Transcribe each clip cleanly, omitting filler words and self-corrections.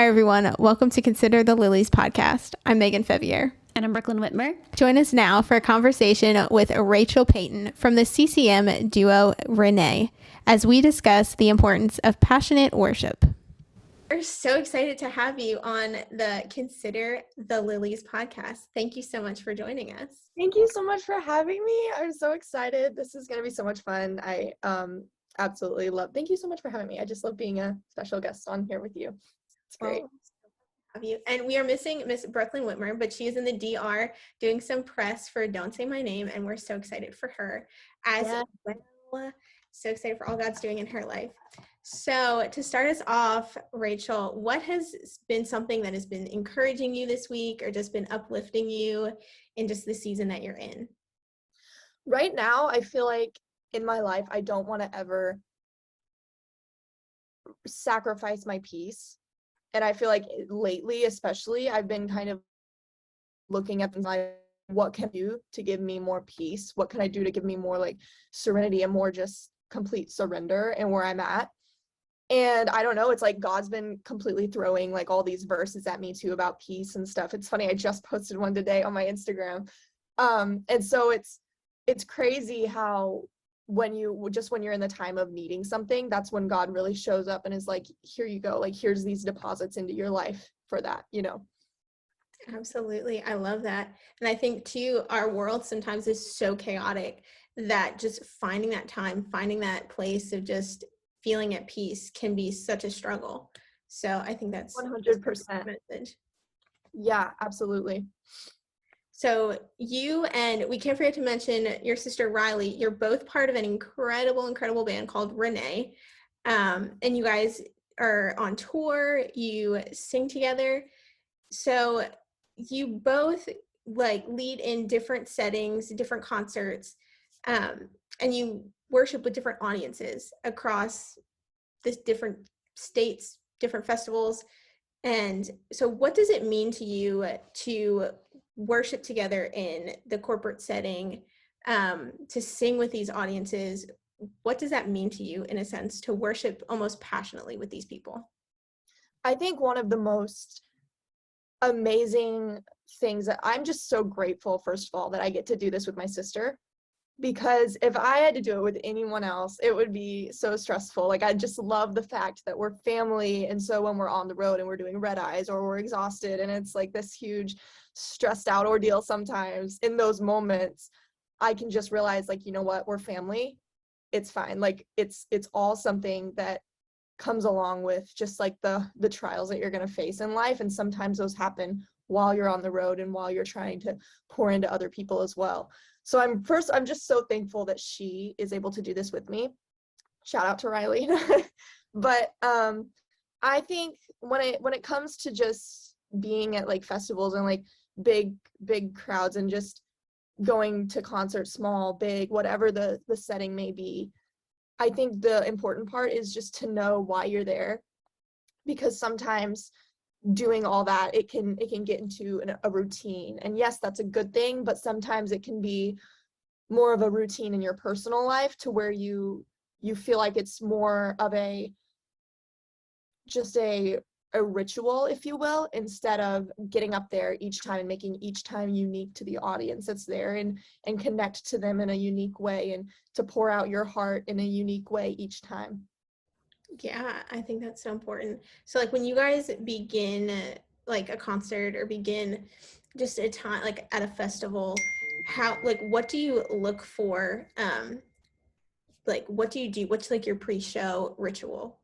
Hi, everyone. Welcome to Consider the Lilies podcast. I'm Megan Feveryear. And I'm Wittmer. Join us now for a conversation with Rachel Peyton from the CCM duo RENEE as we discuss the importance of passionate worship. We're so excited to have you on the Consider the Lilies podcast. Thank you so much for joining us. Thank you so much for having me. I'm so excited. This is going to be so much fun. I absolutely love. Thank you so much for having me. I just love being a special guest on here with you. It's great. Have you. And we are missing Miss Brooklyn Wittmer, but she is in the DR doing some press for Don't Say My Name, and we're so excited for her as well. So excited for all God's doing in her life. So to start us off, Rachel, what has been something that has been encouraging you this week or just been uplifting you in just the season that you're in? Right now, I feel like in my life, I don't want to ever sacrifice my peace. And I feel like lately, especially, I've been kind of looking at like, what can I do to give me more peace? What can I do to give me more like serenity and more just complete surrender and where I'm at? And I don't know, it's like God's been completely throwing like all these verses at me too about peace and stuff. It's funny, I just posted one today on my Instagram. And so it's crazy how when you're in the time of needing something, that's when God really shows up and is like, here you go, like here's these deposits into your life for that, you know. Absolutely. I love that. And I think too, our world sometimes is so chaotic that just finding that time, finding that place of just feeling at peace can be such a struggle. So I think that's 100%. message. Yeah, absolutely. So you and we can't forget to mention your sister Riley. You're both part of an incredible band called RENEE. And you guys are on tour, you sing together. So you both like lead in different settings, different concerts, and you worship with different audiences across the different states, different festivals. And so what does it mean to you to worship together in the corporate setting, to sing with these audiences? What does that mean to you, in a sense, to worship almost passionately with these people? I think one of the most amazing things that I'm just so grateful, first of all, that I get to do this with my sister, because if I had to do it with anyone else, it would be so stressful. Like, I just love the fact that we're family, and so when we're on the road and we're doing red eyes or we're exhausted and it's like this huge stressed out ordeal, sometimes in those moments I can just realize, like, you know what, we're family, it's fine. Like, it's all something that comes along with just like the trials that you're going to face in life, and sometimes those happen while you're on the road and while you're trying to pour into other people as well. So I'm just so thankful that she is able to do this with me. Shout out to Riley. But I think when it comes to just being at like festivals and like big crowds and just going to concerts, small, big, whatever the setting may be, I think the important part is just to know why you're there, because sometimes doing all that, it can get into a routine. And yes, that's a good thing, but sometimes it can be more of a routine in your personal life to where you feel like it's more of a ritual, if you will, instead of getting up there each time and making each time unique to the audience that's there, and connect to them in a unique way and to pour out your heart in a unique way each time. Yeah, I think that's so important. So like when you guys begin like a concert or begin just a time like at a festival, how, like, what do you look for? Like what do you do? What's like your pre-show ritual?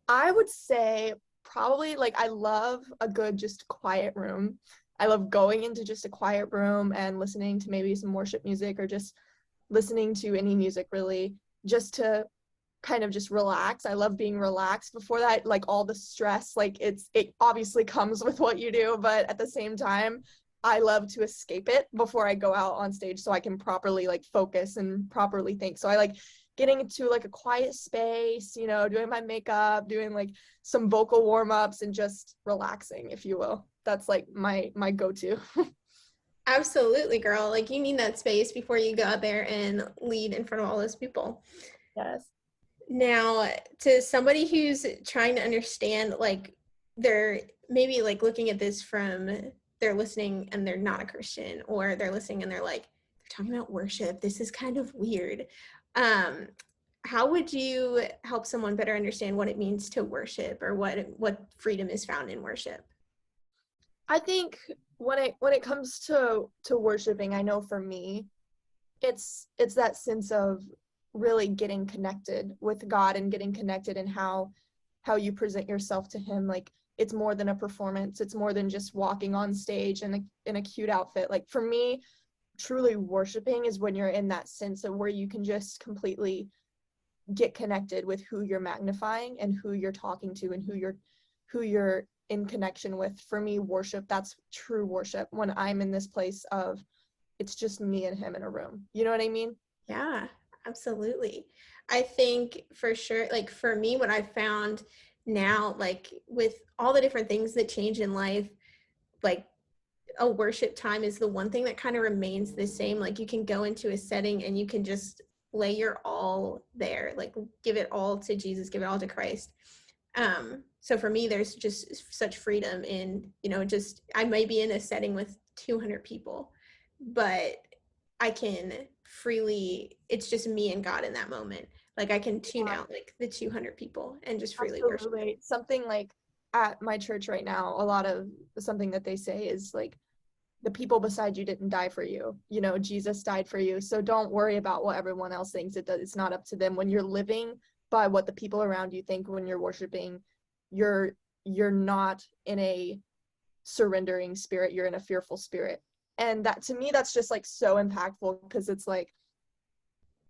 I would say probably, like, I love a good just quiet room. I love going into just a quiet room and listening to maybe some worship music or just listening to any music, really, just to kind of just relax. I love being relaxed before that. Like, all the stress, like it obviously comes with what you do, but at the same time, I love to escape it before I go out on stage so I can properly like focus and properly think. So I like getting into like a quiet space, you know, doing my makeup, doing like some vocal warm-ups and just relaxing, if you will. That's like my go-to. Absolutely, girl. Like you need that space before you go out there and lead in front of all those people. Yes. Now, to somebody who's trying to understand like they're maybe like looking at this from, they're listening and they're not a Christian, or they're listening and they're like, they're talking about worship, this is kind of weird. How would you help someone better understand what it means to worship, or what freedom is found in worship? I think when it comes to worshiping, I know for me, it's that sense of really getting connected with God and getting connected in how you present yourself to him. Like, it's more than a performance. It's more than just walking on stage in a cute outfit. Like, for me, truly worshiping is when you're in that sense of where you can just completely get connected with who you're magnifying and who you're talking to and who you're in connection with. For me, worship, that's true worship, when I'm in this place of it's just me and him in a room. You know what I mean? Yeah, absolutely. I think for sure, like for me, what I found now, like with all the different things that change in life, like a worship time is the one thing that kind of remains the same. Like you can go into a setting and you can just lay your all there, like give it all to Jesus, give it all to Christ. So for me, there's just such freedom in, just, I may be in a setting with 200 people, but I can freely, it's just me and God in that moment. Like I can tune out like the 200 people and just freely worship. Absolutely. Something like at my church right now, a lot of something that they say is like, the people beside you didn't die for you. Jesus died for you. So don't worry about what everyone else thinks. It's not up to them. When you're living by what the people around you think, when you're worshiping, you're not in a surrendering spirit, you're in a fearful spirit. And that, to me, that's just like so impactful, because it's like,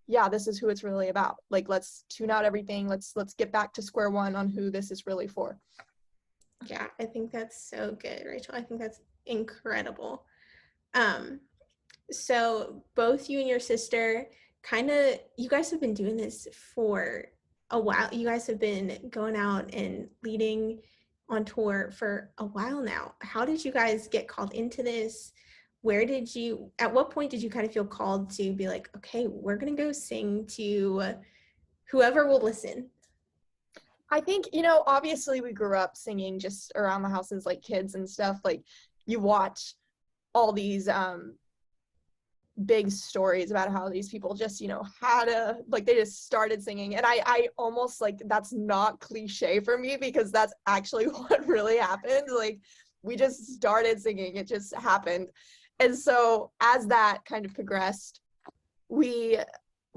yeah, this is who it's really about. Like, let's tune out everything. Let's get back to square one on who this is really for. Yeah, I think that's so good, Rachel. I think that's incredible. So both you and your sister you guys have been doing this for a while. You guys have been going out and leading on tour for a while now. How did you guys get called into this? At what point did you kind of feel called to be like, okay, we're going to go sing to whoever will listen? I think, obviously we grew up singing just around the houses like kids and stuff. Like, you watch all these big stories about how these people just, had they just started singing. And I almost, like, that's not cliche for me, because that's actually what really happened. Like, we just started singing. It just happened. And so as that kind of progressed, we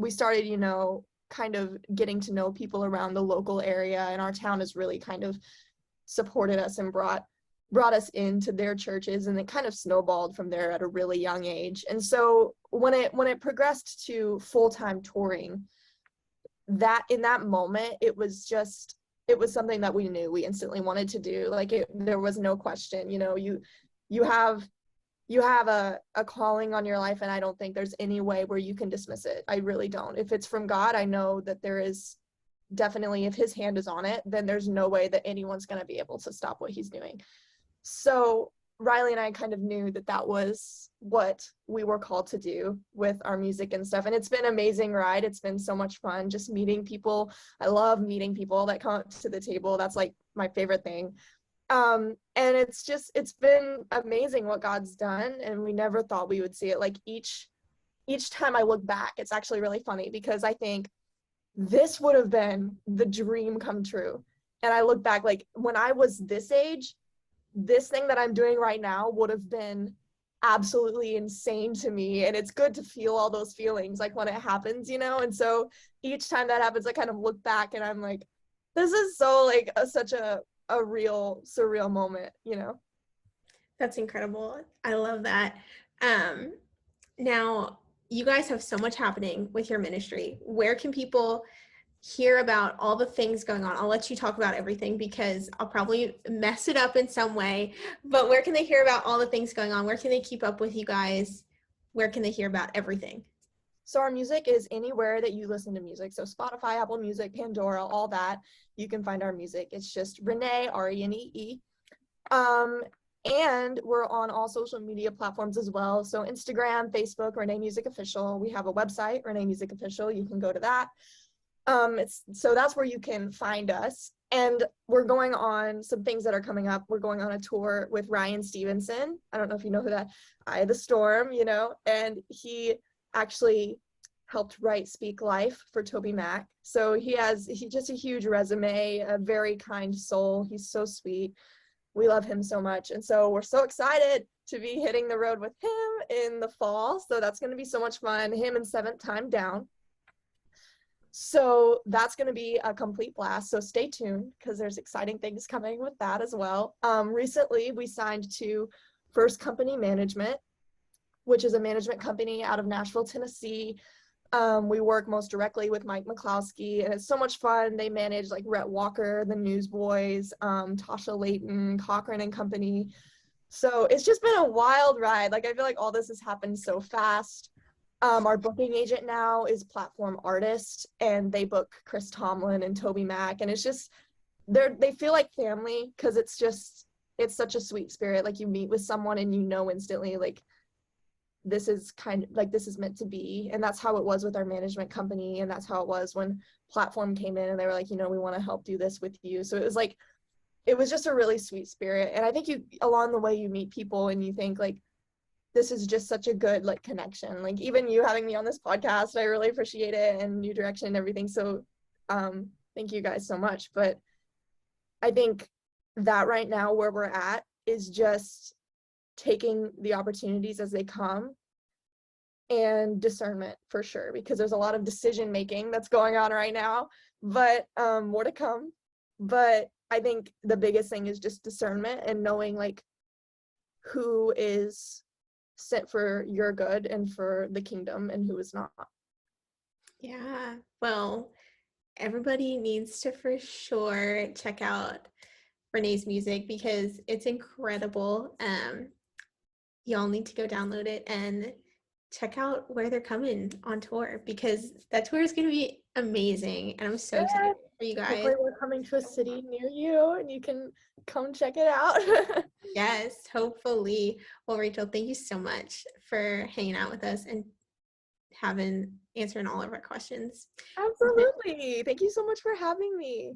started, kind of getting to know people around the local area, and our town has really kind of supported us and brought us into their churches, and it kind of snowballed from there at a really young age. And so when it progressed to full-time touring, that in that moment, it was something that we knew we instantly wanted to do. Like, there was no question. You have a calling on your life, and I don't think there's any way where you can dismiss it. I really don't. If it's from God, I know that there is definitely, if his hand is on it, then there's no way that anyone's going to be able to stop what he's doing. So Riley and I kind of knew that that was what we were called to do with our music and stuff. And it's been an amazing ride. It's been so much fun just meeting people. I love meeting people that come up to the table. That's like my favorite thing. And it's been amazing what God's done, and we never thought we would see it. Like, each time I look back, it's actually really funny, because I think this would have been the dream come true. And I look back, like, when I was this age, this thing that I'm doing right now would have been absolutely insane to me. And it's good to feel all those feelings, like, when it happens, And so each time that happens, I kind of look back and I'm like, this is so, like, such a real surreal moment. That's incredible. I love that. Now, you guys have so much happening with your ministry. Where can people hear about all the things going on? I'll let you talk about everything because I'll probably mess it up in some way, but where can they hear about all the things going on? Where can they keep up with you guys? Where can they hear about everything? So our music is anywhere that you listen to music. So Spotify, Apple Music, Pandora, all that. You can find our music. It's just RENEE, RENEE. And we're on all social media platforms as well. So Instagram, Facebook, RENEE Music Official. We have a website, RENEE Music Official. You can go to that. So that's where you can find us. And we're going on some things that are coming up. We're going on a tour with Ryan Stevenson. I don't know if you know who that, Eye of the Storm, you know, and he actually helped write Speak Life for Toby Mac. So he just a huge resume, a very kind soul. He's so sweet. We love him so much. And so we're so excited to be hitting the road with him in the fall. So that's going to be so much fun. Him and Seventh Time Down. So that's going to be a complete blast. So stay tuned because there's exciting things coming with that as well. Recently, we signed to First Company Management, which is a management company out of Nashville, Tennessee. We work most directly with Mike McCloskey, and it's so much fun. They manage like Rhett Walker, the Newsboys, Tasha Layton, Cochran and Company. So it's just been a wild ride. Like I feel like all this has happened so fast. Our booking agent now is Platform Artist, and they book Chris Tomlin and Toby Mac, and it's just they feel like family because it's such a sweet spirit. Like you meet with someone and you know instantly like this is meant to be. And that's how it was with our management company, and that's how it was when Platform came in and they were like, you know, we want to help do this with you. So it was just a really sweet spirit. And I think you along the way you meet people and you think like this is just such a good like connection. Like even you having me on this podcast, I really appreciate it, and New Direction and everything. So thank you guys so much. But I think that right now where we're at is just taking the opportunities as they come and discernment for sure, because there's a lot of decision making that's going on right now, but more to come. But I think the biggest thing is just discernment and knowing like who is sent for your good and for the kingdom and who is not. Yeah, well, everybody needs to for sure check out RENEE's music because it's incredible. Y'all need to go download it and check out where they're coming on tour because that tour is going to be amazing, and I'm so excited for you guys. Hopefully we're coming to a city near you and you can come check it out. Yes, hopefully. Well, Rachel, thank you so much for hanging out with us and answering all of our questions. Absolutely. Thank you so much for having me.